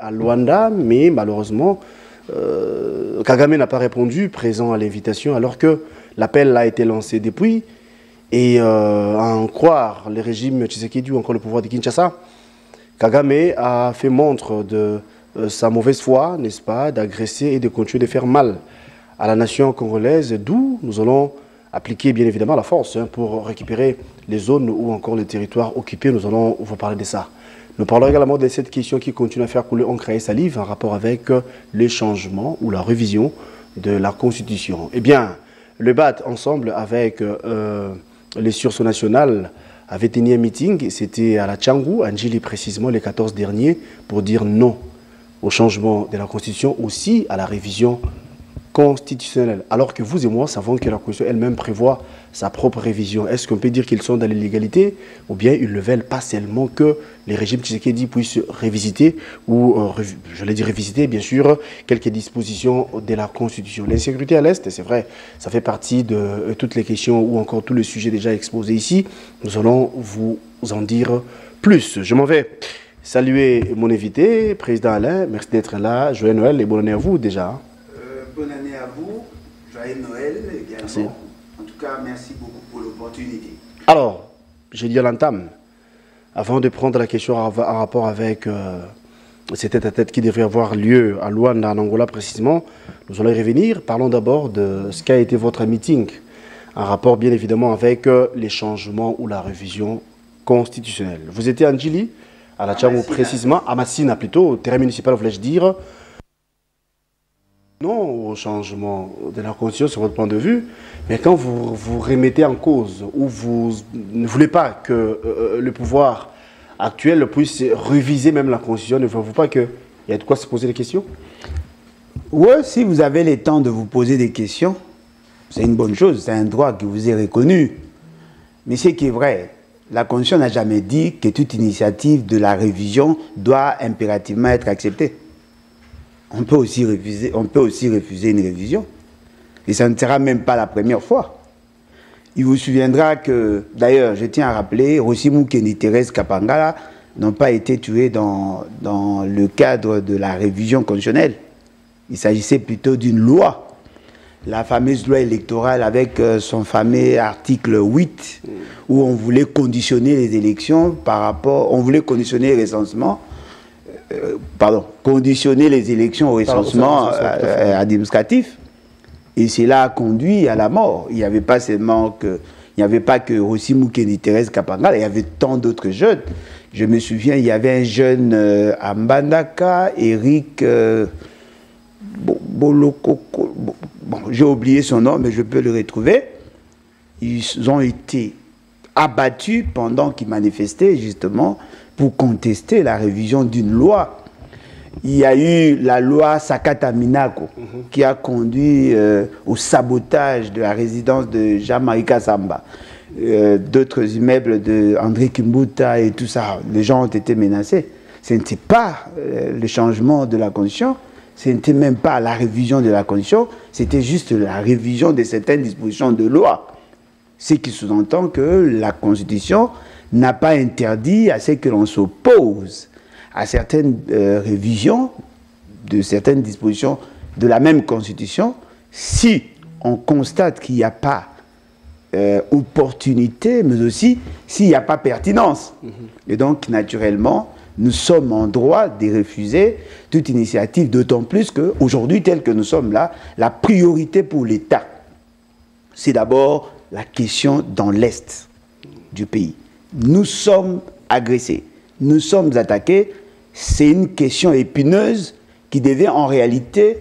à Luanda, mais malheureusement, Kagame n'a pas répondu, présent à l'invitation, alors que l'appel a été lancé depuis. Et à en croire les régimes Tshisekedi ou encore le pouvoir de Kinshasa, Kagame a fait montre de sa mauvaise foi, n'est-ce pas, d'agresser et de continuer de faire mal à la nation congolaise, d'où nous allons appliquer bien évidemment la force pour récupérer les zones ou encore les territoires occupés. Nous allons vous parler de ça. Nous parlerons également de cette question qui continue à faire couler encre et salive en rapport avec les changements ou la révision de la Constitution. Eh bien, le BAT, ensemble avec les sursaut nationales, avait tenu un meeting, c'était à la Tchangou, à Ndjili précisément, les 14 derniers, pour dire non au changement de la Constitution, aussi à la révision constitutionnelle. Alors que vous et moi savons que la Constitution elle-même prévoit sa propre révision. Est-ce qu'on peut dire qu'ils sont dans l'illégalité ou bien ils ne veulent pas seulement que les régimes Tshisekedi puissent révisiter ou, je l'ai dit révisiter, bien sûr, quelques dispositions de la Constitution. L'insécurité à l'Est, c'est vrai, ça fait partie de toutes les questions ou encore tous les sujets déjà exposés ici. Nous allons vous en dire plus. Je m'en vais saluer mon invité, Président Alain. Merci d'être là. Joyeux Noël et bonne année à vous déjà. Bonne année à vous. Joyeux Noël également. Merci. En tout cas, merci beaucoup pour l'opportunité. Alors, j'ai dit à l'entame, avant de prendre la question en rapport avec cet tête-à-tête qui devrait avoir lieu à Luanda, en Angola précisément, nous allons y revenir. Parlons d'abord de ce qu'a été votre meeting, en rapport bien évidemment avec les changements ou la révision constitutionnelle. Vous étiez à Ndjili, à la Tchangou précisément, à Massina plutôt, au terrain municipal, voulais-je dire. Non au changement de la Constitution sur votre point de vue, mais quand vous remettez en cause ou vous ne voulez pas que le pouvoir actuel puisse réviser même la Constitution, ne voulez-vous pas qu'il y ait de quoi se poser des questions? Oui, si vous avez le temps de vous poser des questions, c'est une bonne chose, c'est un droit qui vous est reconnu. Mais ce qui est vrai, la Constitution n'a jamais dit que toute initiative de la révision doit impérativement être acceptée. On peut aussi refuser une révision. Et ça ne sera même pas la première fois. Il vous souviendra que, d'ailleurs, je tiens à rappeler, Rossi Mukendi et Thérèse Kapangala n'ont pas été tués dans le cadre de la révision constitutionnelle. Il s'agissait plutôt d'une loi. La fameuse loi électorale avec son fameux article 8, où on voulait conditionner les élections par rapport... On voulait conditionner les recensements conditionner les élections au recensement administratif. Et cela a conduit à la mort. Il n'y avait pas seulement que... Il n'y avait pas que Rossi Mukendi et Thérèse Kapangala, il y avait tant d'autres jeunes. Je me souviens, il y avait un jeune à Mbandaka, Eric Bolokoko. Bon, j'ai oublié son nom, mais je peux le retrouver. Ils ont été abattus pendant qu'ils manifestaient, justement, pour contester la révision d'une loi. Il y a eu la loi Sakata Minako qui a conduit au sabotage de la résidence de Jean-Marie Kassamba, d'autres immeubles de André Kimbuta et tout ça. Les gens ont été menacés. Ce n'était pas le changement de la Constitution, ce n'était même pas la révision de la Constitution, c'était juste la révision de certaines dispositions de loi. Ce qui sous-entend que la Constitution n'a pas interdit à ce que l'on s'oppose à certaines révisions de certaines dispositions de la même Constitution si on constate qu'il n'y a pas opportunité, mais aussi s'il n'y a pas pertinence. Et donc, naturellement, nous sommes en droit de refuser toute initiative, d'autant plus qu'aujourd'hui, tel que nous sommes là, la priorité pour l'État, c'est d'abord la question dans l'Est du pays. Nous sommes agressés, nous sommes attaqués, c'est une question épineuse qui devait en réalité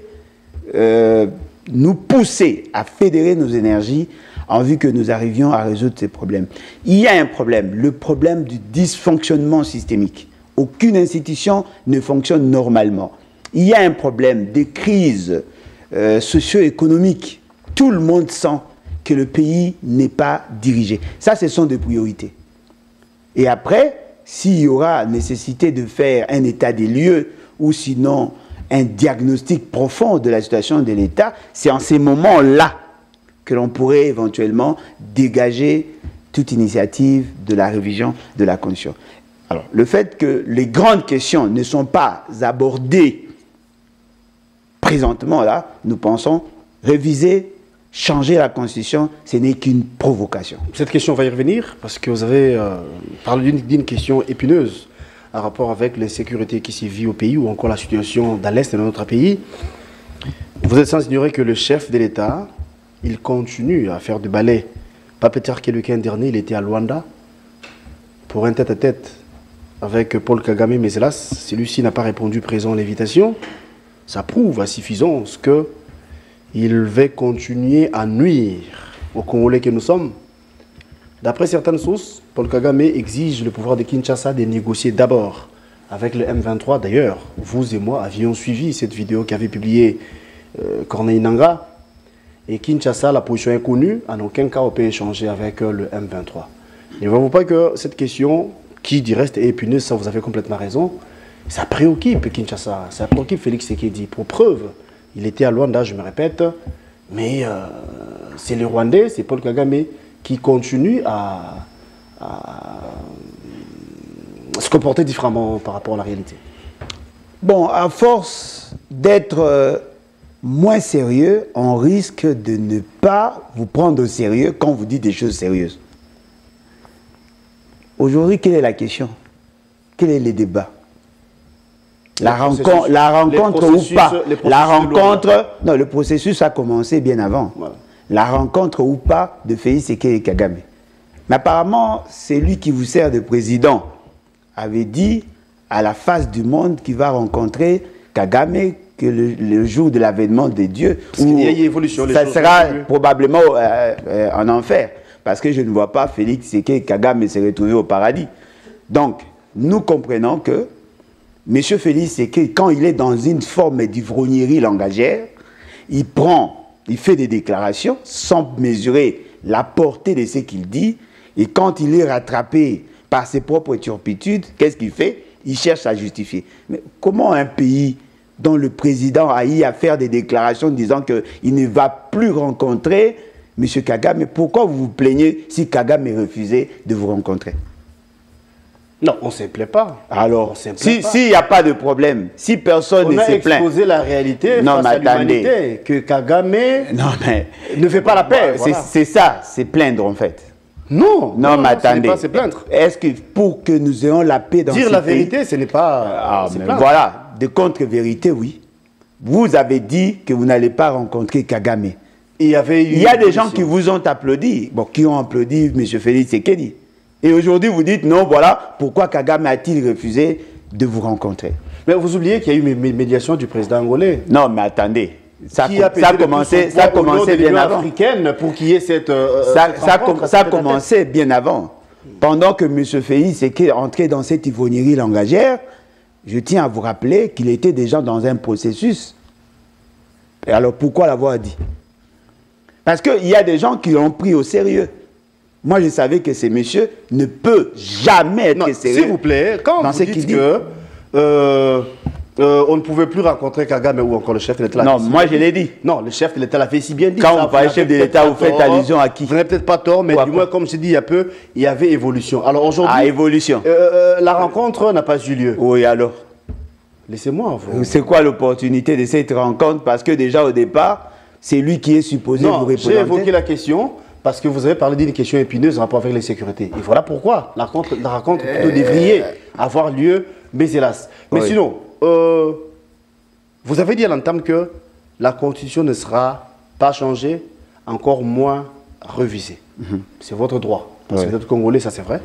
nous pousser à fédérer nos énergies en vue que nous arrivions à résoudre ces problèmes. Il y a un problème, le problème du dysfonctionnement systémique. Aucune institution ne fonctionne normalement. Il y a un problème de crise socio-économique. Tout le monde sent que le pays n'est pas dirigé. Ça, ce sont des priorités. Et après, s'il y aura nécessité de faire un état des lieux ou sinon un diagnostic profond de la situation de l'État, c'est en ces moments-là que l'on pourrait éventuellement dégager toute initiative de la révision de la Constitution. Alors, le fait que les grandes questions ne sont pas abordées présentement, là, nous pensons réviser, changer la Constitution, ce n'est qu'une provocation. Cette question, on va y revenir, parce que vous avez parlé d'une question épineuse en rapport avec l'insécurité qui s'y vit au pays, ou encore la situation dans l'Est de notre pays. Vous êtes sans ignorer que le chef de l'État, il continue à faire du balai. Pas plus tard que le week-end dernier, il était à Luanda pour un tête-à-tête avec Paul Kagame, mais hélas, celui-ci n'a pas répondu présent à l'invitation. Ça prouve à suffisance qu'il va continuer à nuire aux Congolais que nous sommes. D'après certaines sources, Paul Kagame exige le pouvoir de Kinshasa de négocier d'abord avec le M23. D'ailleurs, vous et moi avions suivi cette vidéo qu'avait publiée Corneille Nangaa. Et Kinshasa, la position est connue, en aucun cas on peut échanger avec le M23. Ne voyons pas que cette question, qui du reste est épineuse, ça vous avez complètement raison, ça préoccupe Kinshasa, ça préoccupe Félix Tshisekedi. Pour preuve, il était à Luanda, je me répète, mais c'est le Rwandais, c'est Paul Kagame qui continue à se comporter différemment par rapport à la réalité. Bon, à force d'être moins sérieux, on risque de ne pas vous prendre au sérieux quand vous dites des choses sérieuses. Aujourd'hui, quelle est la question? Quel est le débat? La rencontre ou pas? La rencontre, non, le processus a commencé bien avant. Voilà. La rencontre ou pas de Félix Tshisekedi. Mais apparemment, c'est lui qui vous sert de président avait dit à la face du monde qu'il va rencontrer Kagame que le jour de l'avènement de Dieu, où il y a une évolution, ça sera probablement en enfer. Parce que je ne vois pas Félix Tshisekedi Kagame se retrouver au paradis. Donc, nous comprenons que M. Félix Tshisekedi, quand il est dans une forme d'ivrognerie langagière, il fait des déclarations sans mesurer la portée de ce qu'il dit. Et quand il est rattrapé par ses propres turpitudes, qu'est-ce qu'il fait? Il cherche à justifier. Mais comment un pays dont le président a eu à faire des déclarations disant qu'il ne va plus rencontrer M. Kagame, mais pourquoi vous vous plaignez si Kagame refusait de vous rencontrer? Non, on ne se plaît pas. Alors, s'il n'y a pas de problème, si personne ne se plaint... On a exposé la réalité face à l'humanité, que Kagame ne fait pas la paix. Voilà. C'est ça, c'est plaindre en fait. Non, mais attendez. Ce n'est pas se plaindre. Est-ce que pour que nous ayons la paix dans ce pays... Dire la vérité, ce n'est pas... voilà, de contre-vérité, oui. Vous avez dit que vous n'allez pas rencontrer Kagame. Il y a des gens qui vous ont applaudi, qui ont applaudi M. Félix Tshisekedi. Et aujourd'hui, vous dites, non, voilà, pourquoi Kagame a-t-il refusé de vous rencontrer? Mais vous oubliez qu'il y a eu une médiation du président angolais. Non, mais attendez. Ça a commencé bien avant. Africaine pour qu'il y ait cette... ça a commencé bien avant. Pendant que M. Félix est entré dans cette ivrognerie langagière, je tiens à vous rappeler qu'il était déjà dans un processus. Et alors, pourquoi l'avoir dit? Parce qu'il y a des gens qui l'ont pris au sérieux. Moi, je savais que ce monsieur ne peut jamais être sérieux. S'il vous plaît, quand vous dites que on ne pouvait plus rencontrer Kagame ou encore le chef de l'État... Non, moi je l'ai dit. Non, le chef de l'État l'avait si bien dit. Quand vous parlez chef de l'État, vous faites allusion à qui? Vous n'avez peut-être pas tort, mais du moins, comme je dis il y a peu, il y avait évolution. Alors aujourd'hui... évolution. La rencontre n'a pas eu lieu. Oui, alors? Laissez-moi. C'est quoi l'opportunité de cette rencontre? Parce que déjà au départ, c'est lui qui est supposé vous répondre. J'ai évoqué la question parce que vous avez parlé d'une question épineuse en rapport avec les sécurités. Et voilà pourquoi la rencontre plutôt devrait avoir lieu, mais hélas. Mais sinon, vous avez dit à l'entame que la Constitution ne sera pas changée, encore moins révisée. C'est votre droit. Parce que vous êtes Congolais, ça c'est vrai.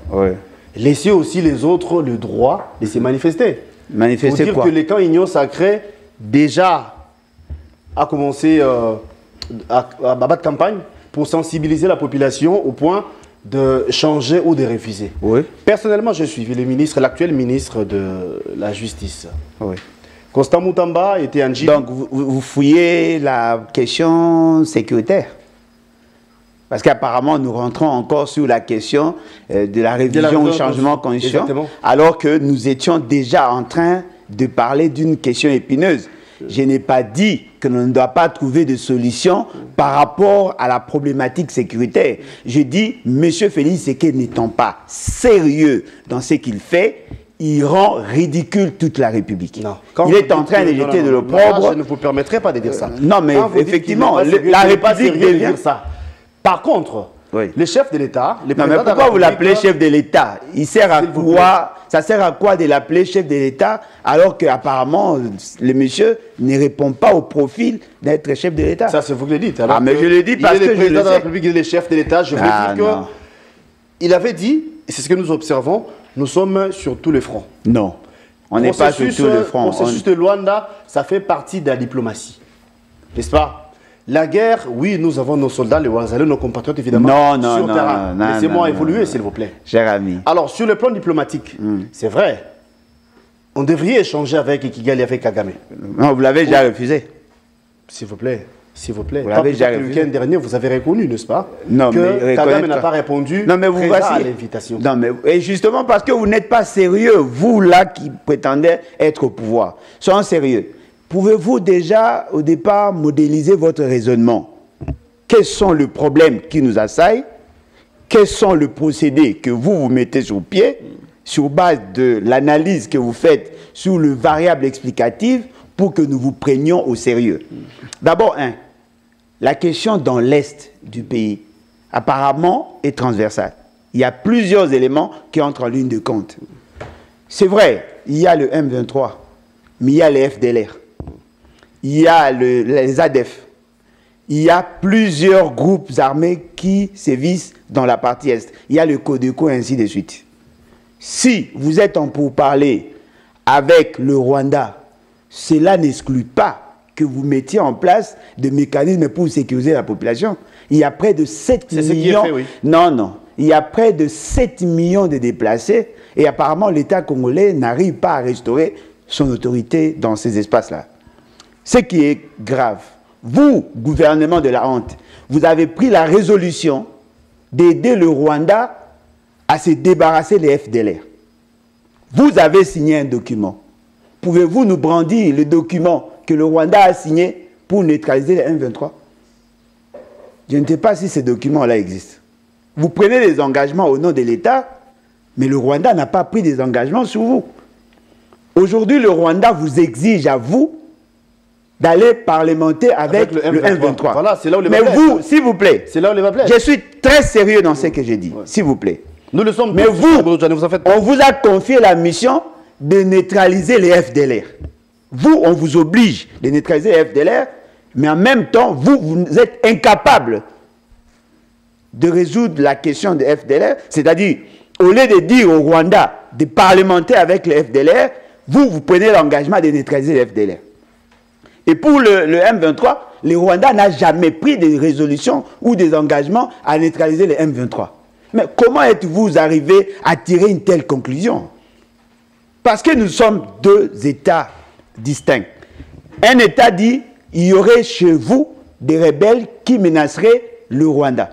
Laissez aussi les autres le droit de se manifester. Manifester pour dire quoi? Que les camps Union Sacrée, déjà, a commencé à battre campagne pour sensibiliser la population au point de changer ou de refuser. Personnellement, j'ai suivi l'actuel ministre de la Justice. Constant Moutamba était un... Donc, vous fouillez la question sécuritaire? Parce qu'apparemment, nous rentrons encore sur la question de la révision ou changement de constitution, alors que nous étions déjà en train de parler d'une question épineuse. Je n'ai pas dit que l'on ne doit pas trouver de solution par rapport à la problématique sécuritaire. Je dis, M. Félix Tshisekedi n'étant pas sérieux dans ce qu'il fait, il rend ridicule toute la République. Il est en train de jeter de l'opprobre. Je ne vous permettrai pas de dire ça. Non, mais effectivement, la République devient ça. Par contre, le chef de l'État... Non, mais pourquoi vous l'appelez chef de l'État? Il sert à quoi? Ça sert à quoi de l'appeler chef de l'État alors qu'apparemment, le monsieur ne répond pas au profil d'être chef de l'État? Ça, c'est vous qui le dites. Ah, mais je le dis parce que je le sais. Le président de la République, il est le chef de l'État. Je veux dire qu'il avait dit, et c'est ce que nous observons, nous sommes sur tous les fronts. Non, on n'est pas sur tous les fronts. Le processus de Luanda, ça fait partie de la diplomatie. N'est-ce pas? La guerre, oui, nous avons nos soldats, les Wazalais, nos compatriotes, évidemment, sur le terrain. Laissez-moi évoluer, s'il vous plaît. Cher ami. Alors, sur le plan diplomatique, c'est vrai, on devrait échanger avec Kigali, avec Kagame. Non, vous l'avez déjà refusé. S'il vous plaît. S'il vous plaît. Vous l'avez déjà refusé. Le week-end dernier, vous avez reconnu, n'est-ce pas? Non, que Kagame n'a pas répondu à l'invitation. Non, mais et justement parce que vous n'êtes pas sérieux, vous là qui prétendez être au pouvoir. Soyons sérieux. Pouvez-vous déjà, au départ, modéliser votre raisonnement? Quels sont les problèmes qui nous assaillent? Quels sont les procédés que vous mettez sur pied sur base de l'analyse que vous faites sur le variable explicative pour que nous vous prenions au sérieux? D'abord, la question dans l'Est du pays, apparemment, est transversale. Il y a plusieurs éléments qui entrent en ligne de compte. C'est vrai, il y a le M23, mais il y a les FDLR, il y a les ADF, il y a plusieurs groupes armés qui sévissent dans la partie Est. Il y a le Codeco et ainsi de suite. Si vous êtes en pourparlers avec le Rwanda, cela n'exclut pas que vous mettiez en place des mécanismes pour sécuriser la population. Il y a près de 7 millions... C'est ce qui est fait, oui. Non. Il y a près de 7 millions de déplacés et apparemment l'État congolais n'arrive pas à restaurer son autorité dans ces espaces-là. Ce qui est grave. Vous, gouvernement de la honte, vous avez pris la résolution d'aider le Rwanda à se débarrasser des FDLR. Vous avez signé un document. Pouvez-vous nous brandir le document que le Rwanda a signé pour neutraliser les M23? Je ne sais pas si ces documents-là existent. Vous prenez des engagements au nom de l'État, mais le Rwanda n'a pas pris des engagements sur vous. Aujourd'hui, le Rwanda vous exige à vous d'aller parlementer avec le M23. Voilà, c'est là où les mais vous, s'il vous plaît, c'est là où les je suis très sérieux dans ce que j'ai dit, s'il vous plaît. Nous le sommes. Mais vous, on vous a confié la mission de neutraliser les FDLR. Vous, on vous oblige de neutraliser les FDLR, mais en même temps, vous êtes incapable de résoudre la question des FDLR. C'est-à-dire, au lieu de dire au Rwanda de parlementer avec les FDLR, vous prenez l'engagement de neutraliser les FDLR. Et pour le M23, le Rwanda n'a jamais pris de résolution ou des engagements à neutraliser les M23. Mais comment êtes-vous arrivé à tirer une telle conclusion? Parce que nous sommes deux États distincts. Un État dit il y aurait chez vous des rebelles qui menaceraient le Rwanda.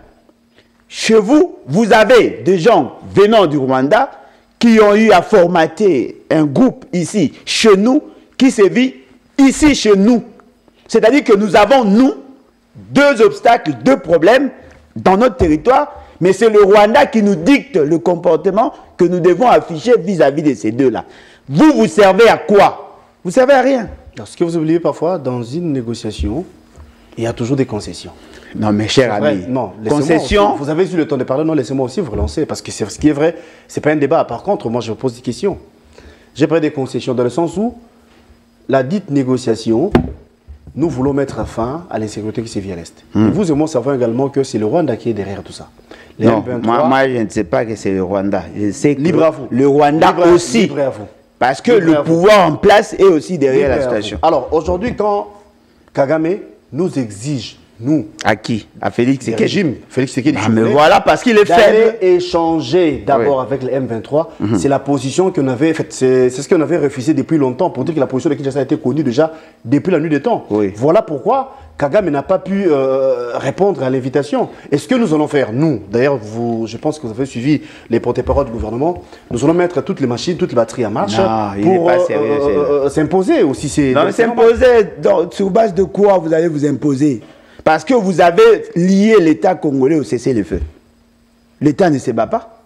Chez vous, vous avez des gens venant du Rwanda qui ont eu à formater un groupe ici, chez nous, qui sévit ici chez nous. C'est-à-dire que nous avons, nous, deux obstacles, deux problèmes dans notre territoire, mais c'est le Rwanda qui nous dicte le comportement que nous devons afficher vis-à-vis de ces deux-là. Vous, vous servez à quoi? Vous servez à rien. Alors, ce que vous oubliez parfois, dans une négociation, il y a toujours des concessions. Non, mes chers amis, non, concession... Vous avez eu le temps de parler, non, laissez-moi aussi vous relancer, parce que ce qui est vrai, ce n'est pas un débat. Par contre, moi, je vous pose des questions. J'ai pris des concessions dans le sens où la dite négociation, nous voulons mettre fin à l'insécurité qui sévit à l'Est. Vous et moi savons également que c'est le Rwanda qui est derrière tout ça. Les non, M23, moi, je ne sais pas que c'est le Rwanda. Je sais que libre à vous. Le Rwanda aussi. Libre à vous. Parce que le pouvoir en place est aussi derrière la situation. Alors, aujourd'hui, quand Kagame nous exige nous. À qui? À Félix Le Tshisekedi. régime. Félix Tshisekedi. Mais voilà, parce qu'il est faible. Échanger d'abord avec le M23, c'est la position qu'on avait faite. C'est ce qu'on avait refusé depuis longtemps pour dire que la position de Kinshasa a été connue déjà depuis la nuit des temps. Oui. Voilà pourquoi Kagame n'a pas pu répondre à l'invitation. Et ce que nous allons faire, nous, d'ailleurs, je pense que vous avez suivi les porte-paroles du gouvernement, nous allons mettre toutes les machines, toutes les batteries en marche pour s'imposer aussi. Non, s'imposer sur base de quoi vous allez vous imposer? Parce que vous avez lié l'État congolais au cessez-le-feu. L'État ne se bat pas?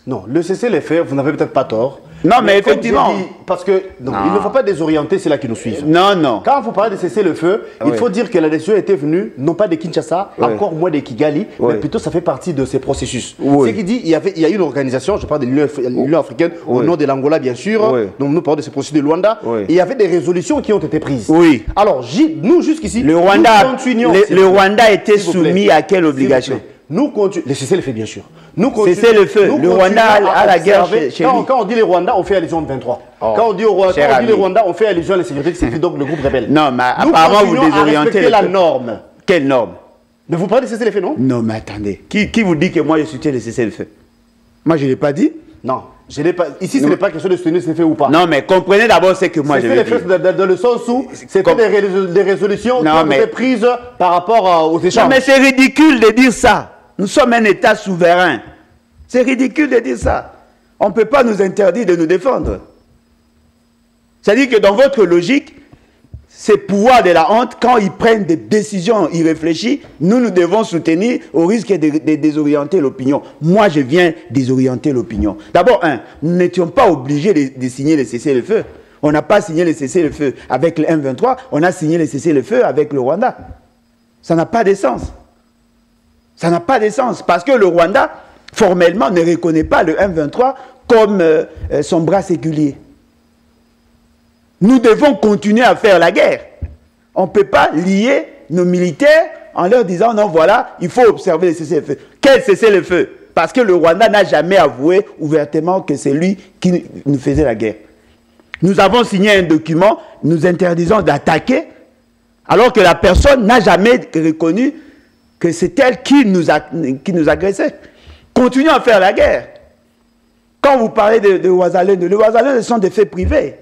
Non, le cessez-le-feu, vous n'avez peut-être pas tort. Non, mais effectivement. Parce que il ne faut pas désorienter ceux-là qui nous suivent. Non, non. Quand vous parlez de cessez-le-feu, il faut dire que la décision était venue, non pas de Kinshasa, encore moins de Kigali, mais plutôt ça fait partie de ces processus. Ce qui dit, il y a une organisation, je parle de l'Union africaine, au nom de l'Angola bien sûr, donc nous parlons de ces processus de Luanda, et il y avait des résolutions qui ont été prises. Oui. Alors, nous jusqu'ici, le Rwanda était soumis à quelle obligation? Nous continuons. Le cessez-le-feu, bien sûr. C'est le feu. Le Rwanda a la guerre chez lui. Quand on dit les Rwandais, on fait allusion au 23. Quand on dit les Rwandais, on fait allusion à la sécurité qui s'est donc le groupe rebelle. Non, mais apparemment, vous désorientez la norme. Quelle norme? Mais vous parlez de cessez-le-feu, non? Non, mais attendez. Qui vous dit que moi, je soutiens le cessez-le-feu? Moi, je ne l'ai pas dit. Non. Je n'ai pas. Ici, ce n'est pas question de soutenir cessez-le-feu ou pas. Non, mais comprenez d'abord ce que moi je veux dire. Dans le sens où c'était des résolutions qui ont été prises par rapport aux échanges. Non, mais c'est ridicule de dire ça. Nous sommes un État souverain. C'est ridicule de dire ça. On ne peut pas nous interdire de nous défendre. C'est-à-dire que dans votre logique, ces pouvoirs de la honte, quand ils prennent des décisions irréfléchies, nous devons soutenir au risque de désorienter l'opinion. Moi, je viens désorienter l'opinion. D'abord, nous n'étions pas obligés de signer le cessez-le-feu. On n'a pas signé le cessez-le-feu avec le M23, on a signé le cessez-le-feu avec le Rwanda. Ça n'a pas de sens. Ça n'a pas de sens parce que le Rwanda, formellement, ne reconnaît pas le M23 comme son bras séculier. Nous devons continuer à faire la guerre. On ne peut pas lier nos militaires en leur disant non, voilà, il faut observer le cessez-le-feu. Quel cessez-le-feu? Parce que le Rwanda n'a jamais avoué ouvertement que c'est lui qui nous faisait la guerre. Nous avons signé un document nous interdisant d'attaquer alors que la personne n'a jamais reconnu que c'est elle qui nous agressait. Continuons à faire la guerre. Quand vous parlez de Ouazalène, les Ouazalène, ce sont des faits privés.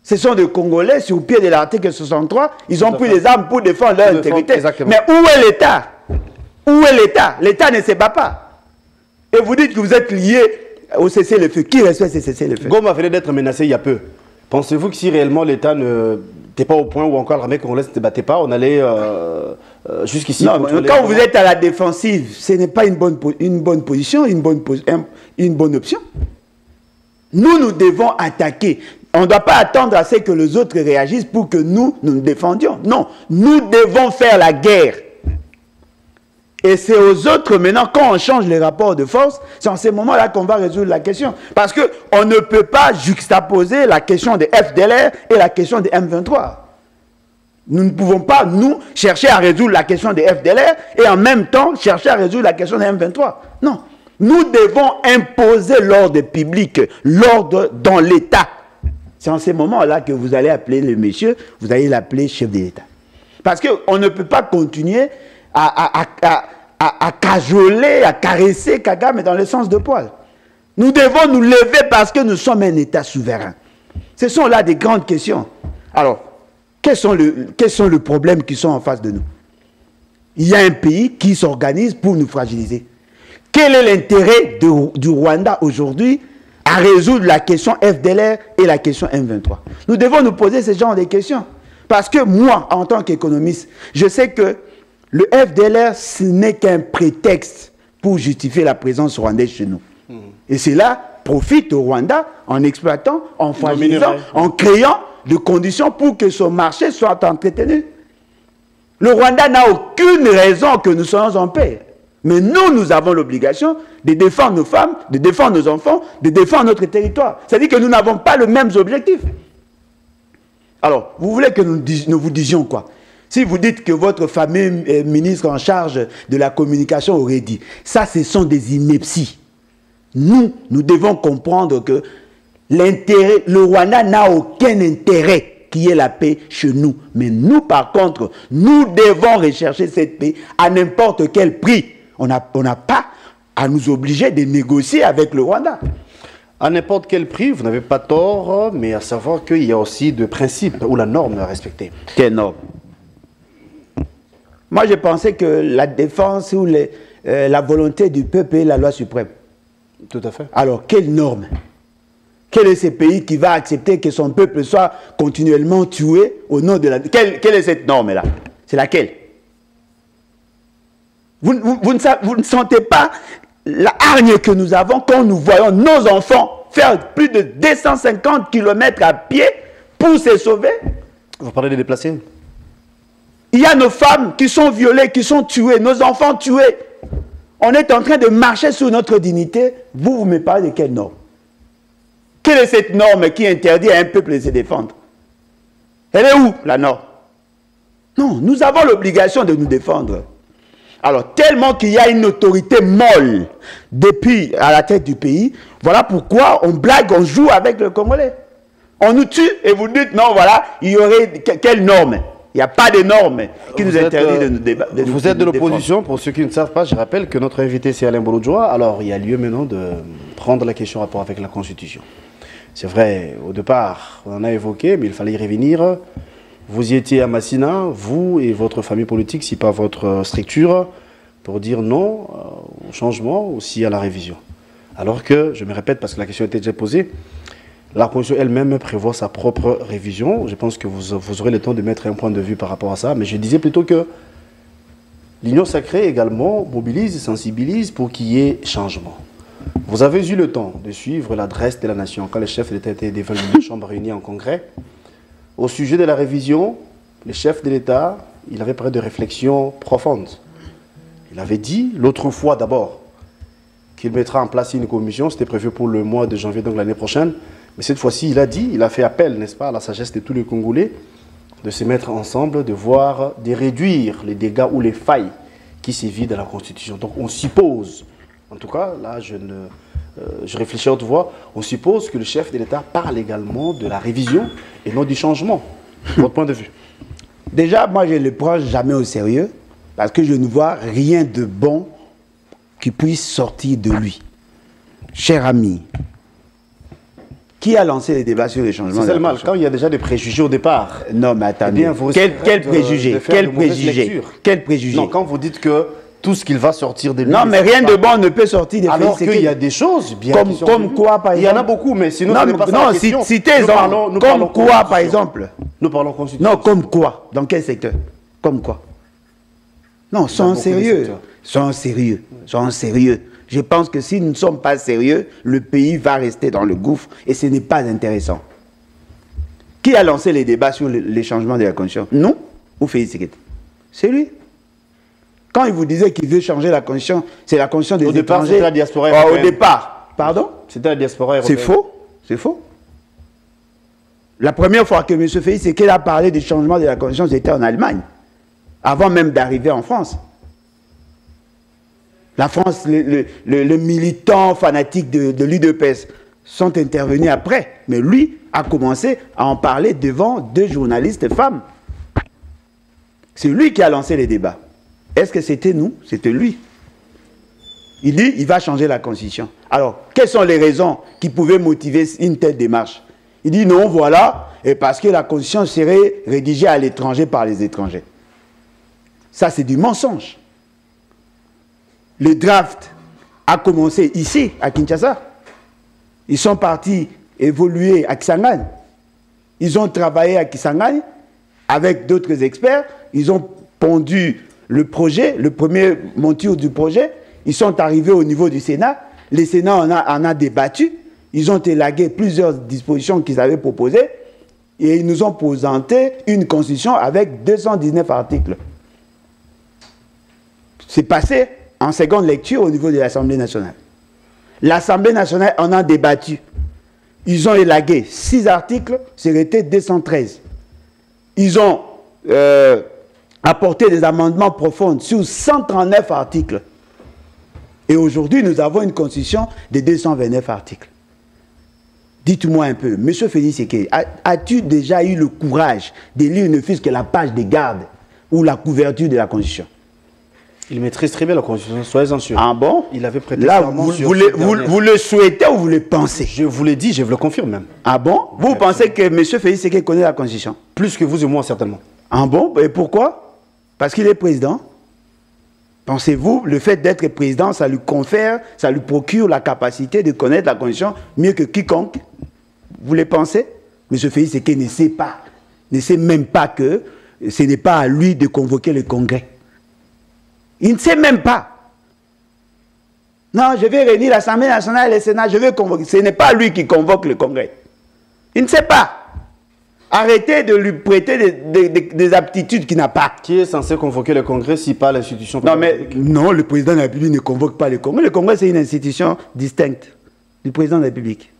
Ce sont des Congolais sur le pied de l'article 63. Ils ont pris des armes pour défendre leur intégrité. Mais où est l'État? Où est l'État? L'État ne se bat pas. Et vous dites que vous êtes liés au cessez-le-feu. Qui respecte ce cessez-le-feu? Goma venait d'être menacé il y a peu. Pensez-vous que si réellement l'État n'était pas au point où encore l'armée congolaise ne se battait pas, on allait jusqu'ici? Non, quand vous êtes à la défensive, ce n'est pas une bonne position, une bonne option. Nous devons attaquer. On ne doit pas attendre à ce que les autres réagissent pour que nous défendions. Non, nous devons faire la guerre. Et c'est aux autres maintenant, quand on change les rapports de force, c'est en ce moment-là qu'on va résoudre la question. Parce qu'on ne peut pas juxtaposer la question des FDLR et la question des M23. Nous ne pouvons pas, nous, chercher à résoudre la question des FDLR et en même temps chercher à résoudre la question des M23. Non. Nous devons imposer l'ordre public, l'ordre dans l'État. C'est en ce moment-là que vous allez appeler le monsieur, vous allez l'appeler chef de l'État. Parce qu'on ne peut pas continuer à cajoler, à caresser Kagame dans le sens de poil. Nous devons nous lever parce que nous sommes un État souverain. Ce sont là des grandes questions. Alors, quels sont les problèmes qui sont en face de nous? Il y a un pays qui s'organise pour nous fragiliser. Quel est l'intérêt du Rwanda aujourd'hui à résoudre la question FDLR et la question M23? Nous devons nous poser ce genre de questions. Parce que moi, en tant qu'économiste, je sais que le FDLR, ce n'est qu'un prétexte pour justifier la présence rwandaise chez nous. Et cela profite au Rwanda en exploitant, en fragilisant, en créant des conditions pour que son marché soit entretenu. Le Rwanda n'a aucune raison que nous soyons en paix. Mais nous avons l'obligation de défendre nos femmes, de défendre nos enfants, de défendre notre territoire. C'est-à-dire que nous n'avons pas les mêmes objectifs. Alors, vous voulez que nous vous disions quoi? Si vous dites que votre fameux ministre en charge de la communication aurait dit, ça ce sont des inepties. Nous devons comprendre que le Rwanda n'a aucun intérêt qu'il y ait la paix chez nous. Mais nous, par contre, nous devons rechercher cette paix à n'importe quel prix. On n'a pas à nous obliger de négocier avec le Rwanda. À n'importe quel prix, vous n'avez pas tort, mais à savoir qu'il y a aussi des principes ou la norme à respecter. Quelle norme? Moi, je pensais que la défense ou la volonté du peuple est la loi suprême. Tout à fait. Alors, quelle norme? Quel est ce pays qui va accepter que son peuple soit continuellement tué au nom de la... Quelle est cette norme-là? C'est laquelle? Vous ne sentez pas la hargne que nous avons quand nous voyons nos enfants faire plus de 250 km à pied pour se sauver? Vous parlez des déplacés? Il y a nos femmes qui sont violées, qui sont tuées, nos enfants tués. On est en train de marcher sur notre dignité. Vous me parlez de quelle norme? Quelle est cette norme qui interdit à un peuple de se défendre? Elle est où, la norme? Non, nous avons l'obligation de nous défendre. Alors, tellement qu'il y a une autorité molle depuis à la tête du pays, voilà pourquoi on blague, on joue avec le Congolais. On nous tue et vous dites, non, voilà, il y aurait quelle norme? Il n'y a pas de normes qui nous interdit de nous débattre. Vous êtes de l'opposition, pour ceux qui ne savent pas, je rappelle que notre invité c'est Alain Bolodjoa. Alors il y a lieu maintenant de prendre la question en rapport avec la Constitution. C'est vrai, au départ, on en a évoqué, mais il fallait y revenir. Vous y étiez à Massina, vous et votre famille politique, si pas votre structure, pour dire non au changement, aussi à la révision. Alors que, je me répète parce que la question était déjà posée, la Constitution elle-même prévoit sa propre révision. Je pense que vous aurez le temps de mettre un point de vue par rapport à ça. Mais je disais plutôt que l'Union sacrée également mobilise et sensibilise pour qu'il y ait changement. Vous avez eu le temps de suivre l'adresse de la nation quand le chef de l'État était devant une chambre réunie en congrès. Au sujet de la révision, le chef de l'État, il avait parlé de réflexion profonde. Il avait dit, l'autre fois d'abord, qu'il mettra en place une commission. C'était prévu pour le mois de janvier, donc l'année prochaine. Mais cette fois-ci, il a dit, il a fait appel, n'est-ce pas, à la sagesse de tous les Congolais, de se mettre ensemble, de réduire les dégâts ou les failles qui sévissent dans la Constitution. Donc on suppose, en tout cas, là je réfléchis à haute voix, on suppose que le chef de l'État parle également de la révision et non du changement. Votre point de vue? Déjà, moi je ne le prends jamais au sérieux, parce que je ne vois rien de bon qui puisse sortir de lui. Cher ami, qui a lancé les débats sur les changements? C'est le mal, quand il y a déjà des préjugés au départ. Non, mais attendez. Eh bien, quel préjugé? Quel préjugé? Quel préjugé? Non, quand vous dites que tout ce qu'il va sortir de lui... Non, mais rien de bon ne peut sortir des faits. Alors qu'il y a des choses bien comme quoi, par exemple? Il y en a beaucoup, mais sinon, ce n'est pas ça la question. Comme quoi, par exemple? Nous parlons Constitution. Non, comme quoi? Dans quel secteur? Comme quoi? Non, soyons sérieux. Soyons sérieux. Soyons sérieux. Je pense que si nous ne sommes pas sérieux, le pays va rester dans le gouffre et ce n'est pas intéressant. Qui a lancé les débats sur les changements de la Constitution? Nous ou Félix Tshisekedi? C'est lui. Quand il vous disait qu'il veut changer la Constitution, c'est la Constitution des étrangers. Au départ, c'était la diaspora européenne. Au départ. Pardon? C'était la diaspora européenne. C'est faux. C'est faux. La première fois que M. Félix Tshisekedi a parlé du changement de la Constitution, c'était en Allemagne, avant même d'arriver en France. La France, les militants fanatiques de l'UDPS sont intervenus après. Mais lui a commencé à en parler devant 2 journalistes femmes. C'est lui qui a lancé les débats. Est-ce que c'était nous? C'était lui. Il dit il va changer la Constitution. Alors, quelles sont les raisons qui pouvaient motiver une telle démarche? Il dit non, voilà, et parce que la Constitution serait rédigée à l'étranger par les étrangers. Ça, c'est du mensonge. Le draft a commencé ici, à Kinshasa. Ils sont partis évoluer à Kisangani. Ils ont travaillé à Kisangani avec d'autres experts. Ils ont pondu le projet, le premier monture du projet. Ils sont arrivés au niveau du Sénat. Le Sénat en a débattu. Ils ont élagué plusieurs dispositions qu'ils avaient proposées. Et ils nous ont présenté une constitution avec 219 articles. C'est passé en seconde lecture au niveau de l'Assemblée nationale. L'Assemblée nationale en a débattu. Ils ont élagué 6 articles, c'était 213. Ils ont apporté des amendements profonds sur 139 articles. Et aujourd'hui, nous avons une constitution de 229 articles. Dites-moi un peu, M. Félix Séké, as-tu déjà eu le courage de lire ne fût-ce que la page des gardes ou la couverture de la Constitution? Il maîtrise très bien la Constitution, soyez-en sûrs. Ah bon? Il avait prêté là, serment vous, sur vous, cette le, vous, dernière. vous le souhaitez ou vous le pensez? Je vous l'ai dit, je vous le confirme même. Ah bon? Vous pensez que M. Félix Séké connaît la Constitution? Plus que vous et moi, certainement. Ah bon? Et pourquoi? Parce qu'il est président. Pensez-vous, le fait d'être président, ça lui confère, ça lui procure la capacité de connaître la Constitution mieux que quiconque? Vous le pensez? M. Félix Séké ne sait pas, ne sait même pas que ce n'est pas à lui de convoquer le Congrès. Il ne sait même pas. Non, je vais réunir l'Assemblée nationale et le Sénat, je vais convoquer. Ce n'est pas lui qui convoque le Congrès. Il ne sait pas. Arrêtez de lui prêter des aptitudes qu'il n'a pas. Qui est censé convoquer le Congrès si pas l'institution? Non, mais non, le président de la République ne convoque pas le Congrès. Le Congrès, c'est une institution distincte du président de la République.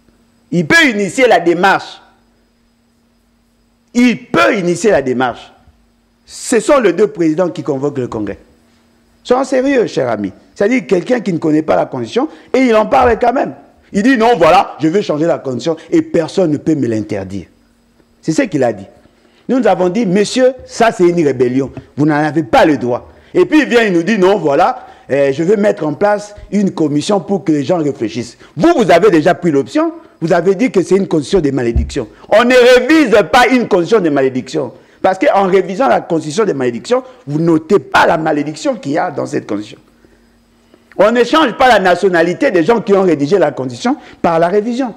Il peut initier la démarche. Il peut initier la démarche. Ce sont les deux présidents qui convoquent le Congrès. Soyons sérieux, cher ami. C'est-à-dire quelqu'un qui ne connaît pas la Constitution et il en parle quand même. Il dit non, voilà, je veux changer la Constitution et personne ne peut me l'interdire. C'est ce qu'il a dit. Nous avons dit, monsieur, ça c'est une rébellion. Vous n'en avez pas le droit. Et puis il vient, il nous dit, non, voilà, je vais mettre en place une commission pour que les gens réfléchissent. Vous avez déjà pris l'option. Vous avez dit que c'est une constitution de malédiction. On ne révise pas une constitution de malédiction. Parce qu'en révisant la constitution de malédiction, vous notez pas la malédiction qu'il y a dans cette constitution. On ne change pas la nationalité des gens qui ont rédigé la constitution par la révision.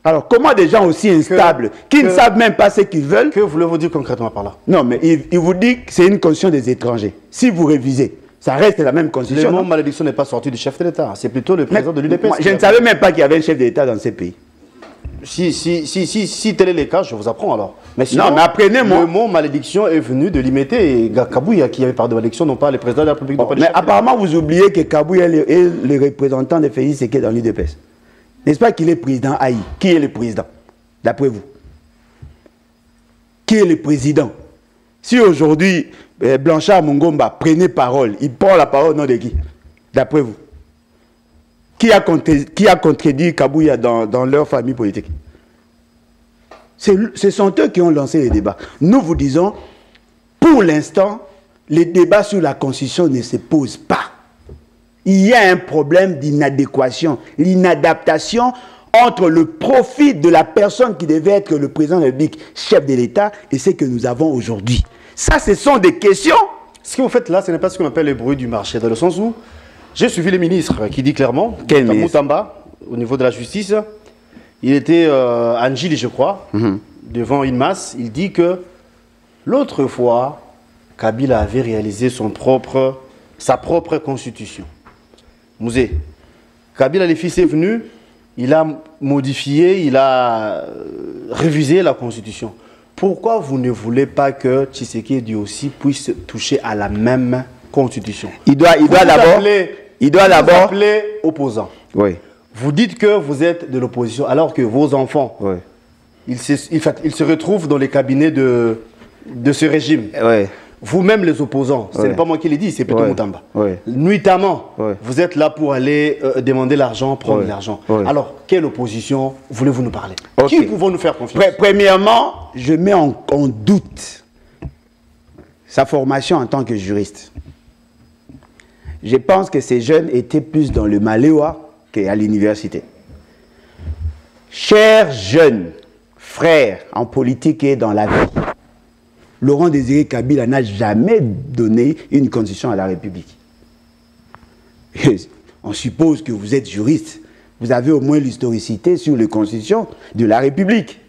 Alors, comment des gens aussi instables, qui ne savent même pas ce qu'ils veulent... Que voulez-vous dire concrètement par là? Non, mais il vous dit que c'est une constitution des étrangers. Si vous révisez, ça reste la même constitution. Le mot malédiction n'est pas sorti du chef de l'État. C'est plutôt le président de l'UDPS. Je ne savais même pas qu'il y avait un chef de l'État dans ces pays. Si tel est le cas, je vous apprends alors. Mais sinon, non, mais apprenez-moi. Le mot malédiction est venu de l'imiter et Kabouya qui avait parlé de malédiction, non pas le président de la République. Mais apparemment, vous oubliez que Kabouya est le représentant de Félix Séké dans l'UDPS. N'est-ce pas qu'il est président Haï? Qui est le président, d'après vous? Qui est le président? Si aujourd'hui, Blanchard Mungomba prenait parole, il prend la parole au nom de qui? D'après vous? Qui a contredit Kabouya dans leur famille politique? Ce sont eux qui ont lancé les débats. Nous vous disons, pour l'instant, les débats sur la Constitution ne se posent pas. Il y a un problème d'inadéquation, l'inadaptation entre le profit de la personne qui devait être le président de la République, chef de l'État, et ce que nous avons aujourd'hui. Ça, ce sont des questions. Ce que vous faites là, ce n'est pas ce qu'on appelle le bruit du marché, dans le sens où j'ai suivi le ministre qui dit clairement, Moutamba, au niveau de la justice, il était à Njili, je crois, devant une masse, il dit que l'autre fois, Kabila avait réalisé sa propre constitution. Mouzé, Kabila, le fils est venu, il a modifié, il a révisé la constitution. Pourquoi vous ne voulez pas que Tshisekedi aussi puisse toucher à la même constitution? Il doit d'abord appeler opposant. Oui. Vous dites que vous êtes de l'opposition alors que vos enfants, oui, ils se retrouvent dans les cabinets de ce régime. Oui. Vous-même les opposants, ce n'est pas moi qui l'ai dit, c'est plutôt Moutamba. Oui. Nuitamment, vous êtes là pour aller demander l'argent, prendre l'argent. Alors, quelle opposition voulez-vous nous parler? Qui pouvons nous faire confiance? Premièrement, je mets en doute sa formation en tant que juriste. Je pense que ces jeunes étaient plus dans le Maléwa qu'à l'université. Chers jeunes, frères en politique et dans la vie, Laurent Désiré Kabila n'a jamais donné une constitution à la République. Et on suppose que vous êtes juriste. Vous avez au moins l'historicité sur les constitutions de la République.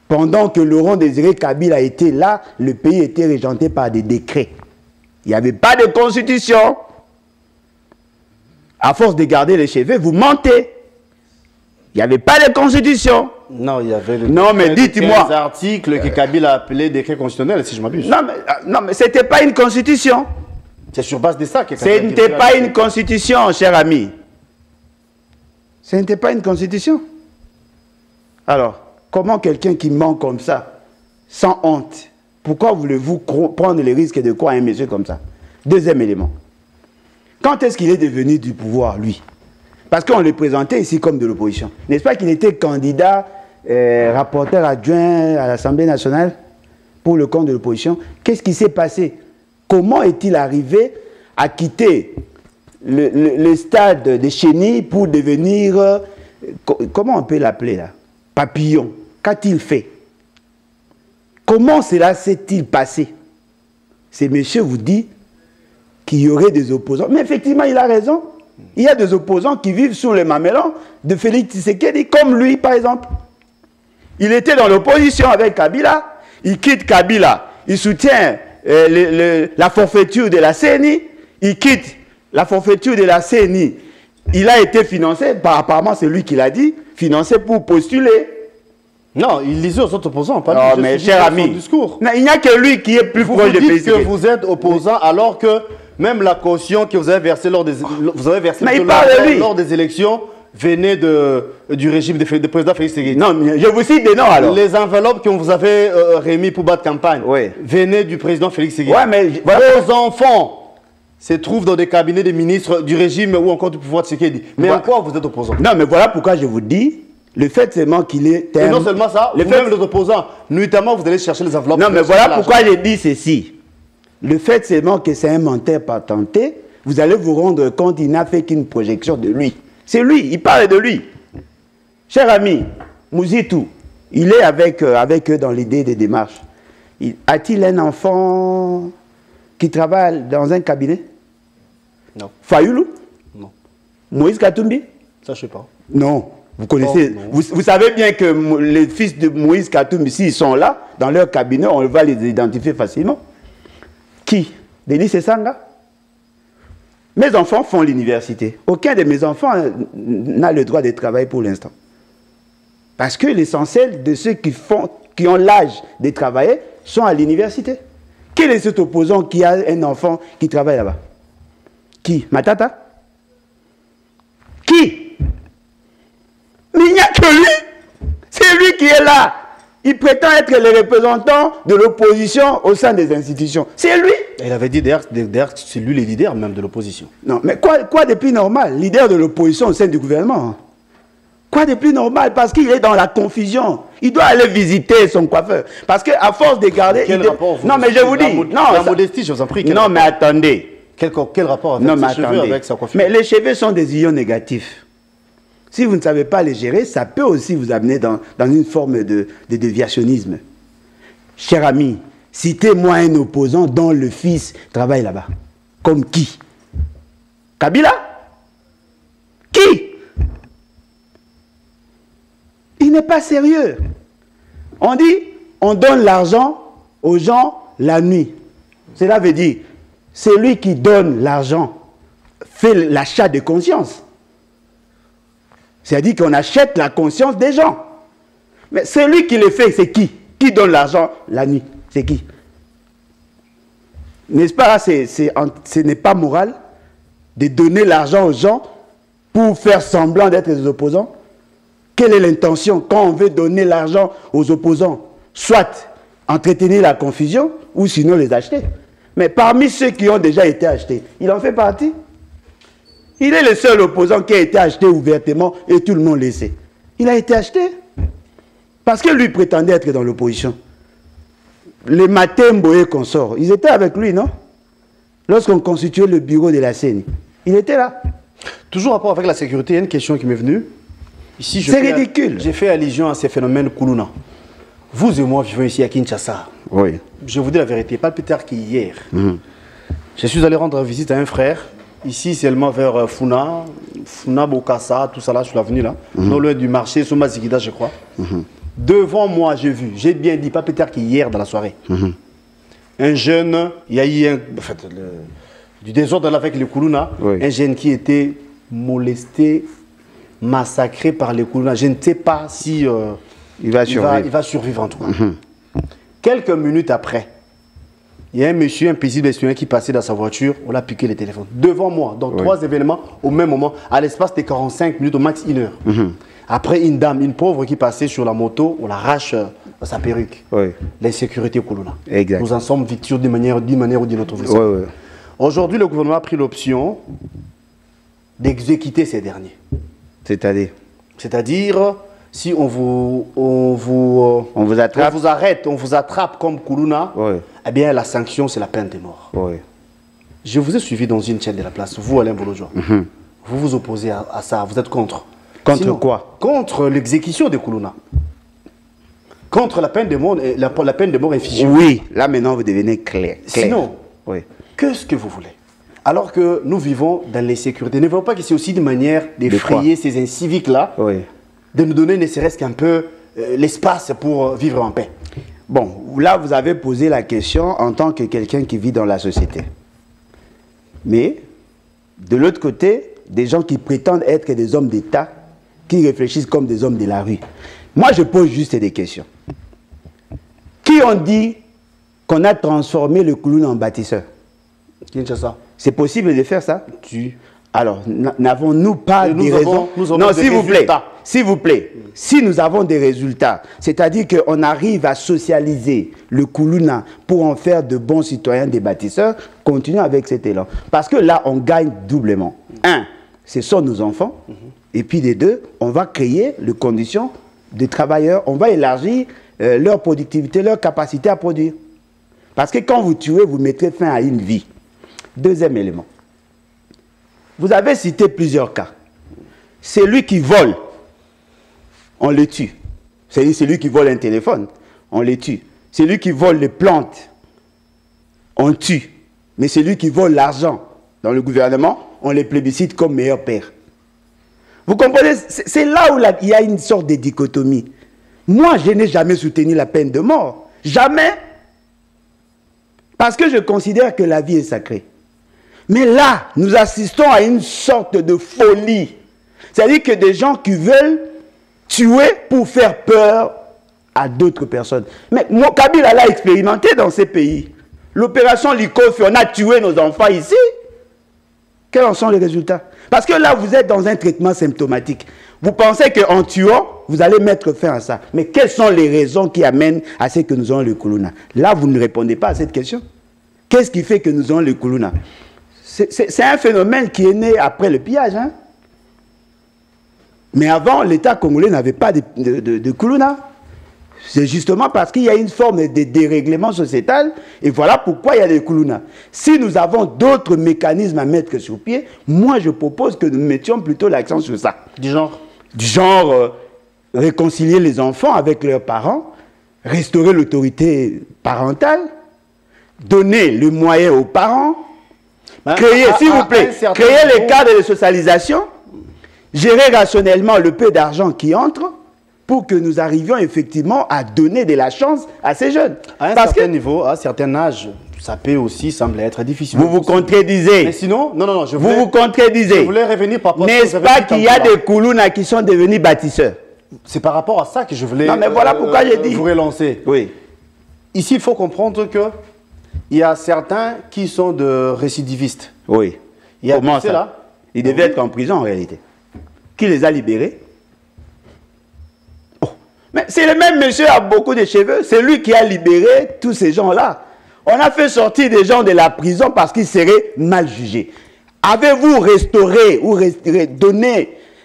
Pendant que Laurent Désiré Kabila était là, le pays était régenté par des décrets. Il n'y avait pas de constitution. À force de garder les cheveux, vous mentez. Il n'y avait pas de constitution. Non, il y avait mais dites-moi. des articles que Kabila appelait décret constitutionnel, si je m'abuse. Non, mais ce n'était pas une constitution. C'est sur base de ça que ce n'était pas une constitution, cher ami. Ce n'était pas une constitution. Alors, comment quelqu'un qui ment comme ça, sans honte, pourquoi voulez-vous prendre le risque de quoi un monsieur comme ça? Deuxième élément. Quand est-ce qu'il est devenu du pouvoir, lui? Parce qu'on le présentait ici comme de l'opposition. N'est-ce pas qu'il était candidat, rapporteur adjoint à l'Assemblée nationale pour le compte de l'opposition? Qu'est-ce qui s'est passé? Comment est-il arrivé à quitter le stade de Chény pour devenir, comment on peut l'appeler là, papillon? Qu'a-t-il fait? Comment cela s'est-il passé? Ce monsieur vous dit qu'il y aurait des opposants. Mais effectivement, il a raison. Il y a des opposants qui vivent sous les mamelons de Félix Tshisekedi, comme lui par exemple. Il était dans l'opposition avec Kabila, il quitte Kabila, il soutient la forfaiture de la CENI, il quitte la forfaiture de la CENI. Il a été financé, apparemment c'est lui qui l'a dit, financé pour postuler. Non, il lisait aux autres opposants, pas non, mais cher ami, discours. Non, il n'y a que lui qui est plus proche de Vous PSK. dites que vous êtes opposant alors que même la caution que vous avez versée lors des, lors des élections venait du régime du président Félix Tshisekedi. Non, je vous cite des noms alors. Les enveloppes que vous avez remis pour battre campagne venaient du président Félix Tshisekedi. Ouais, mais vos enfants se trouvent dans des cabinets des ministres du régime ou encore du pouvoir de Tshisekedi. Mais en quoi vous êtes opposant? Non, mais voilà pourquoi je vous dis. Le fait seulement qu'il est... Et non seulement ça, même les opposants, nuitamment vous allez chercher les enveloppes. Non, mais voilà pourquoi je dis ceci. Le fait seulement que c'est un menteur patenté, vous allez vous rendre compte qu'il n'a fait qu'une projection de lui. C'est lui, il parle de lui. Cher ami, Mouzitou, il est avec eux dans l'idée des démarches. A-t-il un enfant qui travaille dans un cabinet? Non. Fayoulou? Non. Moïse Katumbi? Ça, je sais pas. Non. Vous connaissez, vous savez bien que les fils de Moïse Katumbi, s'ils sont là, dans leur cabinet, on va les identifier facilement. Qui? Denis Sessanga? Mes enfants font l'université. Aucun de mes enfants n'a le droit de travailler pour l'instant. Parce que l'essentiel de ceux qui ont l'âge de travailler sont à l'université. Quel est cet opposant qui a un enfant qui travaille là-bas? Qui? Matata? Qui? Mais il n'y a que lui. C'est lui qui est là. Il prétend être le représentant de l'opposition au sein des institutions. C'est lui. Il avait dit d'ailleurs c'est lui le leader même de l'opposition. Non, mais quoi de plus normal? Leader de l'opposition au sein du gouvernement. Quoi de plus normal? Parce qu'il est dans la confusion. Il doit aller visiter son coiffeur. Parce qu'à force de garder... Quel rapport Non, mais je vous dis... La modestie, je vous en prie. Non, mais attendez. Quel rapport avec ses cheveux, avec sa coiffure? Mais les cheveux sont des ions négatifs. Si vous ne savez pas les gérer, ça peut aussi vous amener dans une forme de déviationnisme. Cher ami, citez-moi un opposant dont le fils travaille là-bas. Comme qui? Kabila? Qui? Il n'est pas sérieux. On dit, on donne l'argent aux gens la nuit. Cela veut dire, celui qui donne l'argent fait l'achat de conscience. C'est-à-dire qu'on achète la conscience des gens. Mais celui qui le fait, c'est qui? Qui donne l'argent la nuit? C'est qui? N'est-ce pas, ce n'est pas moral de donner l'argent aux gens pour faire semblant d'être des opposants? Quelle est l'intention quand on veut donner l'argent aux opposants? Soit entretenir la confusion ou sinon les acheter. Mais parmi ceux qui ont déjà été achetés, il en fait partie. Il est le seul opposant qui a été acheté ouvertement et tout le monde le sait. Il a été acheté parce que lui prétendait être dans l'opposition. Les Matembo et consorts, ils étaient avec lui, non? Lorsqu'on constituait le bureau de la CENI, il était là. Toujours en rapport avec la sécurité, il y a une question qui m'est venue. Ici, c'est ridicule. J'ai fait allusion à ces phénomènes Kuluna. Vous et moi vivons ici à Kinshasa. Oui. Je vous dis la vérité, pas plus tard qu'hier. Je suis allé rendre visite à un frère, ici seulement vers Funa, Bokassa, tout ça là, sur l'avenue là, non loin du marché, Soma Zigida, je crois. Devant moi, j'ai vu, j'ai bien dit, pas plus tard qu'hier dans la soirée, un jeune, il y a eu du désordre là avec les Kuluna, un jeune qui était molesté, massacré par les Kuluna. Je ne sais pas si il va survivre en tout cas. Quelques minutes après, il y a un monsieur, un paisible espion qui passait dans sa voiture, on l'a piqué le téléphone. Devant moi, donc 3 événements au même moment, à l'espace de 45 minutes, au max 1 heure. Après, une dame, une pauvre qui passait sur la moto, on l'arrache sa perruque. L'insécurité Kuluna. Nous en sommes victimes d'une manière ou d'une autre. Aujourd'hui, le gouvernement a pris l'option d'exécuter ces derniers. C'est-à-dire? C'est-à-dire, si on vous arrête, on vous attrape comme Koulouna, Oui. eh bien la sanction c'est la peine de mort. Oui. Je vous ai suivi dans une chaîne de la place, vous Alain Bolojwa. Vous vous opposez à ça, vous êtes contre. Contre Sinon, quoi? Contre l'exécution de Koulouna. Contre la peine de mort, la peine de mort infligée. Oui, là maintenant vous devenez clair. Sinon, oui. qu'est-ce que vous voulez? Alors que nous vivons dans l'insécurité, ne voyez pas que c'est aussi une manière d'effrayer ces inciviques-là, Oui. de nous donner ne serait-ce qu'un peu l'espace pour vivre en paix. Bon, là vous avez posé la question en tant que quelqu'un qui vit dans la société. Mais, de l'autre côté, des gens qui prétendent être des hommes d'État, qui réfléchissent comme des hommes de la rue. Moi, je pose juste des questions. Qui ont dit qu'on a transformé le Koulouna en bâtisseur? Kinshasa. C'est possible de faire ça? Alors, n'avons-nous pas Et des raisons? Non, s'il vous plaît, s'il vous plaît, si nous avons des résultats, c'est-à-dire qu'on arrive à socialiser le Koulouna pour en faire de bons citoyens, des bâtisseurs, continuons avec cet élan. Parce que là, on gagne doublement. Un, ce sont nos enfants. Et puis des deux, on va créer les conditions des travailleurs, on va élargir leur productivité, leur capacité à produire. Parce que quand vous tuez, vous mettrez fin à une vie. Deuxième élément. Vous avez cité plusieurs cas. Celui qui vole, on le tue. C'est celui qui vole un téléphone, on le tue. Celui qui vole les plantes, on tue. Mais celui qui vole l'argent dans le gouvernement, on les plébiscite comme meilleur père. Vous comprenez? C'est là où il y a une sorte de dichotomie. Moi, je n'ai jamais soutenu la peine de mort. Jamais. Parce que je considère que la vie est sacrée. Mais là, nous assistons à une sorte de folie. C'est-à-dire que des gens qui veulent tuer pour faire peur à d'autres personnes. Mais Kabila l'a expérimenté dans ces pays. L'opération Likofi, on a tué nos enfants ici. Quels en sont les résultats? Parce que là, vous êtes dans un traitement symptomatique. Vous pensez qu'en tuant, vous allez mettre fin à ça. Mais quelles sont les raisons qui amènent à ce que nous avons le Koulouna? Là, vous ne répondez pas à cette question. Qu'est-ce qui fait que nous avons le Koulouna? C'est un phénomène qui est né après le pillage. Hein? Mais avant, l'État congolais n'avait pas de Koulouna. C'est justement parce qu'il y a une forme de dérèglement sociétal. Et voilà pourquoi il y a des Koulouna. Si nous avons d'autres mécanismes à mettre sur pied, moi je propose que nous mettions plutôt l'accent sur ça. Du genre? Du genre, réconcilier les enfants avec leurs parents, restaurer l'autorité parentale, donner le moyen aux parents, créer, s'il vous plaît, créer les cadres de socialisation, gérer rationnellement le peu d'argent qui entre, pour que nous arrivions effectivement à donner de la chance à ces jeunes. À un certain niveau, à un certain âge, ça peut aussi sembler être difficile. Vous vous contredisez. Mais sinon, non, vous contredisez. Je voulais revenir par rapport à n'est-ce pas qu'il y a des Koulouna qui sont devenus bâtisseurs? C'est par rapport à ça que je voulais non, mais voilà pourquoi j'ai dit. Vous relancer. Oui. Ici, il faut comprendre que il y a certains qui sont de récidivistes. Oui. Il y a comment ça là. Ils devaient être en prison en réalité. Qui les a libérés? Mais c'est le même monsieur à beaucoup de cheveux, c'est lui qui a libéré tous ces gens-là. On a fait sortir des gens de la prison parce qu'ils seraient mal jugés. Avez-vous restauré ou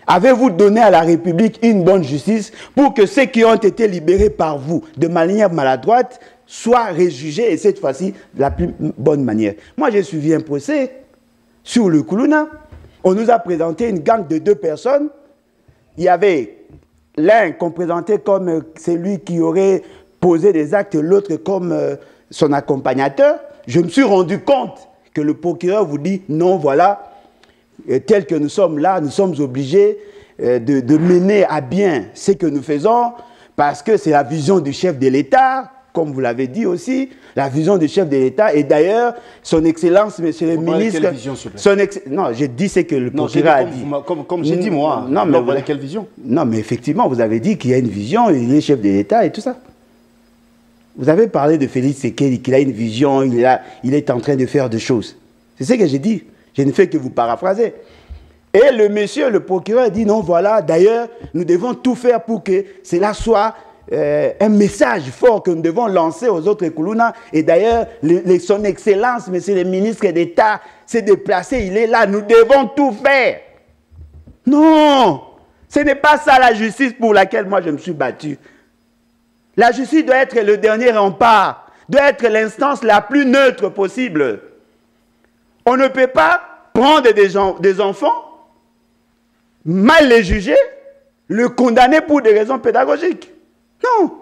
avez-vous donné à la République une bonne justice pour que ceux qui ont été libérés par vous de manière maladroite soient réjugés et cette fois-ci de la plus bonne manière? Moi, j'ai suivi un procès sur le Koulouna. On nous a présenté une gang de 2 personnes. Il y avait l'un qu'on présentait comme celui qui aurait posé des actes, l'autre comme son accompagnateur. Je me suis rendu compte que le procureur vous dit non, voilà, tel que nous sommes là, nous sommes obligés de mener à bien ce que nous faisons parce que c'est la vision du chef de l'État, comme vous l'avez dit aussi, la vision du chef de l'État. Et d'ailleurs, son Excellence, Monsieur le ministre... Quelle vision, s'il vous plaît? Non, j'ai dit ce que le procureur a dit. Comme j'ai dit, moi. Non, mais voilà quelle vision? Non, mais effectivement, vous avez dit qu'il y a une vision, il est chef de l'État et tout ça. Vous avez parlé de Félix Sekeli, qu'il a une vision, il est en train de faire des choses. C'est ce que j'ai dit. Je ne fais que vous paraphraser. Et le monsieur, le procureur, dit non, voilà, d'ailleurs, nous devons tout faire pour que cela soit un message fort que nous devons lancer aux autres Koulouna. Et d'ailleurs, son Excellence, monsieur le ministre d'État, s'est déplacé, il est là, nous devons tout faire. Non! Ce n'est pas ça la justice pour laquelle moi je me suis battu. La justice doit être le dernier rempart, doit être l'instance la plus neutre possible. On ne peut pas prendre des enfants, mal les juger, le condamner pour des raisons pédagogiques. Non,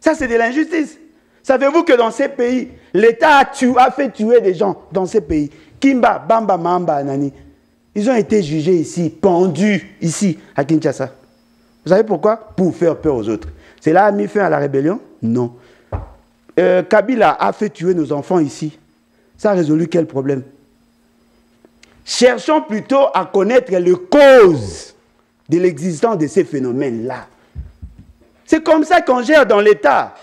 ça c'est de l'injustice. Savez-vous que dans ces pays, l'État a fait tuer des gens dans ces pays. Kimba, Bamba, Mamba, Nani. Ils ont été jugés ici, pendus ici, à Kinshasa. Vous savez pourquoi? Pour faire peur aux autres. Cela a mis fin à la rébellion? Non. Kabila a fait tuer nos enfants ici. Ça a résolu quel problème? Cherchons plutôt à connaître les causes de l'existence de ces phénomènes-là. C'est comme ça qu'on gère dans l'État.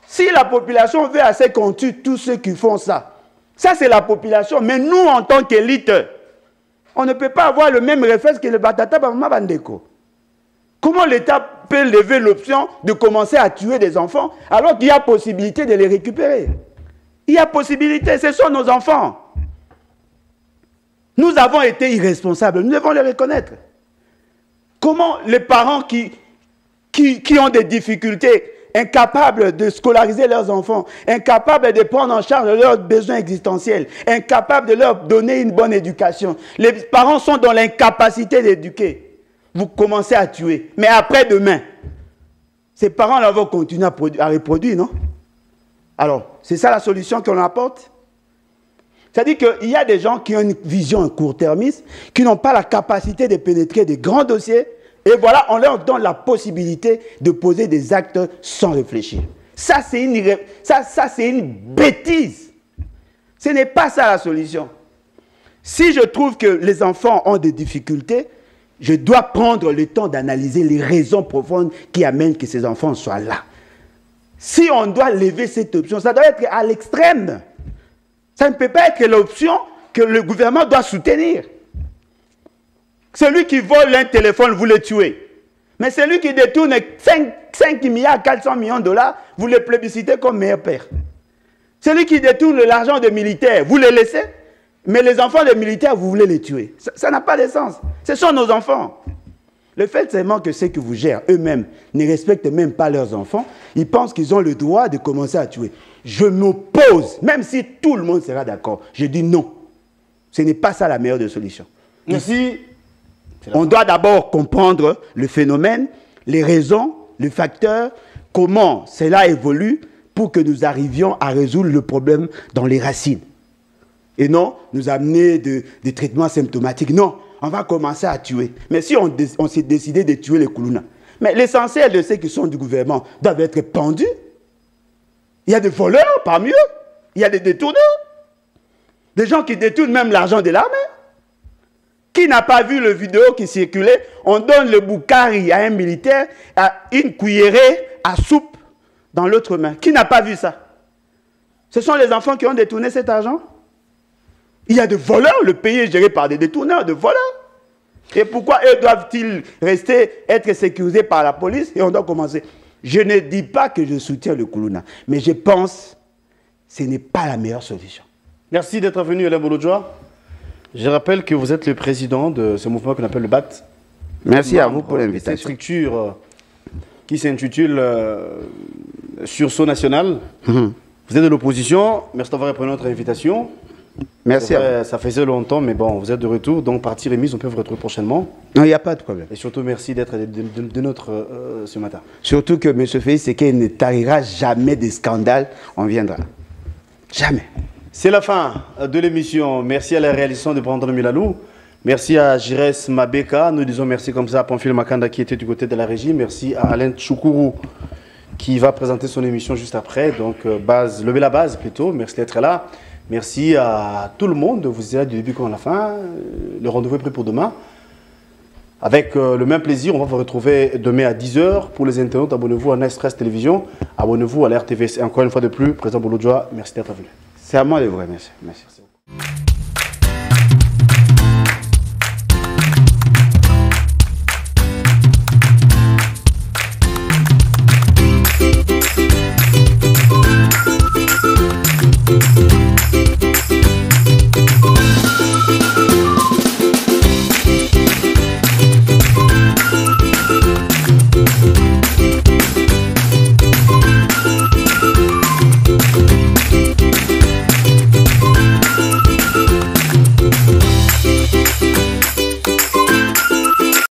Si la population veut assez qu'on tue tous ceux qui font ça, ça c'est la population. Mais nous, en tant qu'élite, on ne peut pas avoir le même réflexe que le Batata Bamama Bandeko. Comment l'État peut lever l'option de commencer à tuer des enfants alors qu'il y a possibilité de les récupérer? Il y a possibilité, ce sont nos enfants. Nous avons été irresponsables, nous devons le reconnaître. Comment les parents qui ont des difficultés, incapables de scolariser leurs enfants, incapables de prendre en charge leurs besoins existentiels, incapables de leur donner une bonne éducation, les parents sont dans l'incapacité d'éduquer. Vous commencez à tuer. Mais après-demain, ces parents-là vont continuer à reproduire, non? Alors, c'est ça la solution qu'on apporte? C'est-à-dire qu'il y a des gens qui ont une vision court-termiste, qui n'ont pas la capacité de pénétrer des grands dossiers, et voilà, on leur donne la possibilité de poser des actes sans réfléchir. Ça, c'est une bêtise. Ce n'est pas ça la solution. Si je trouve que les enfants ont des difficultés, je dois prendre le temps d'analyser les raisons profondes qui amènent que ces enfants soient là. Si on doit lever cette option, ça doit être à l'extrême. Ça ne peut pas être l'option que le gouvernement doit soutenir. Celui qui vole un téléphone, vous le tuez. Mais celui qui détourne 5 milliards 400 millions de dollars, vous le plébiscitez comme meilleur père. Celui qui détourne l'argent des militaires, vous le laissez. Mais les enfants des militaires, vous voulez les tuer. Ça n'a pas de sens. Ce sont nos enfants. Le fait seulement que ceux qui vous gèrent eux-mêmes ne respectent même pas leurs enfants, ils pensent qu'ils ont le droit de commencer à tuer. Je m'oppose, même si tout le monde sera d'accord. Je dis non. Ce n'est pas ça la meilleure des solutions. Ici, on doit d'abord comprendre le phénomène, les raisons, les facteurs, comment cela évolue pour que nous arrivions à résoudre le problème dans les racines. Et non, nous amener des traitements symptomatiques. Non, on va commencer à tuer. Mais si on s'est décidé de tuer les Koulouna, mais l'essentiel de ceux qui sont du gouvernement doivent être pendus. Il y a des voleurs parmi eux. Il y a des détourneurs. Des gens qui détournent même l'argent de l'armée. Qui n'a pas vu le vidéo qui circulait? On donne le boukari à un militaire, à une cuillerée à soupe dans l'autre main. Qui n'a pas vu ça? Ce sont les enfants qui ont détourné cet argent. Il y a des voleurs, le pays est géré par des détourneurs, de voleurs. Et pourquoi eux doivent-ils être sécurisés par la police? Et on doit commencer. Je ne dis pas que je soutiens le Koulouna, mais je pense que ce n'est pas la meilleure solution. Merci d'être venu, Alain Bolodjoa. Je rappelle que vous êtes le président de ce mouvement qu'on appelle le BAT. Merci à vous pour l'invitation. Cette structure qui s'intitule Sursaut national. Vous êtes de l'opposition. Merci d'avoir répondu à notre invitation. Merci à vous. Ça faisait longtemps, mais bon, vous êtes de retour. Donc, partie remise, on peut vous retrouver prochainement. Non, il n'y a pas de problème. Et surtout, merci d'être de notre ce matin. Surtout que M. Félix Tshisekedi ne tarira jamais de scandale. On viendra. Jamais. C'est la fin de l'émission. Merci à la réalisation de Brandon Milalou. Merci à Jires Mabeka. Nous disons merci comme ça à Pamphile Makanda qui était du côté de la régie. Merci à Alain Tchoukourou qui va présenter son émission juste après. Donc, lever la base plutôt. Merci d'être là. Merci à tout le monde. Vous êtes là du début comme à la fin. Le rendez-vous est pris pour demain. Avec le même plaisir, on va vous retrouver demain à 10 h. Pour les internautes, abonnez-vous à Nice Télévision. Abonnez-vous à la RTVC. Encore une fois de plus, Président Bolodjoa, merci d'être venu. C'est à moi de vous remercier. Merci.